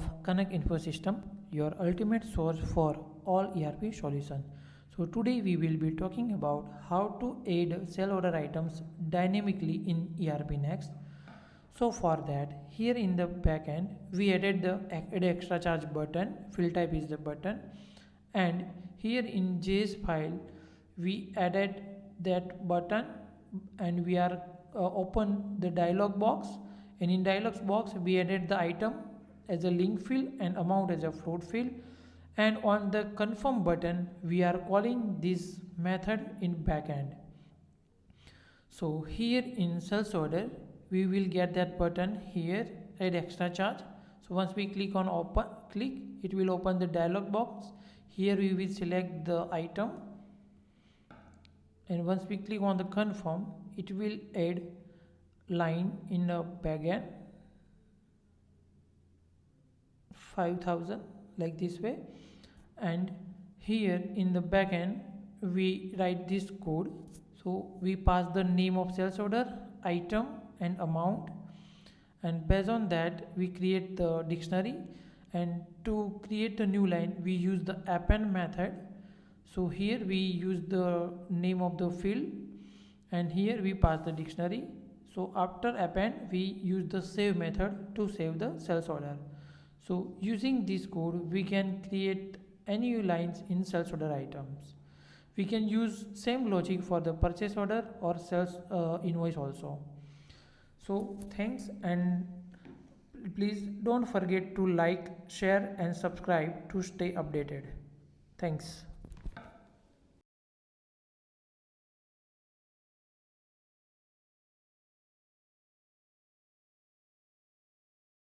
of Kanak Infosystem, your ultimate source for all ERP solutions. So today we will be talking about how to add sell order items dynamically in ERPNext. So for that, here in the backend, we added the add extra charge button, field type is the button, and here in JS file, we added that button and we are open the dialog box, and in dialog box we added the item as a link field and amount as a float field, and on the confirm button we are calling this method in backend. So here in sales order we will get that button here, add extra charge. So once we click on open, it will open the dialog box. Here we will select the item, and once we click on the confirm, it will add line in the backend 5000 like this way, and here in the backend we write this code. So we pass the name of sales order, item and amount, and based on that we create the dictionary, and to create a new line we use the append method. So here we use the name of the field and here we pass the dictionary. So after append we use the save method to save the sales order. So using this code we can create any lines in sales order items. We can use same logic for the purchase order or sales invoice also. So thanks, and please don't forget to like, share and subscribe to stay updated. Thanks.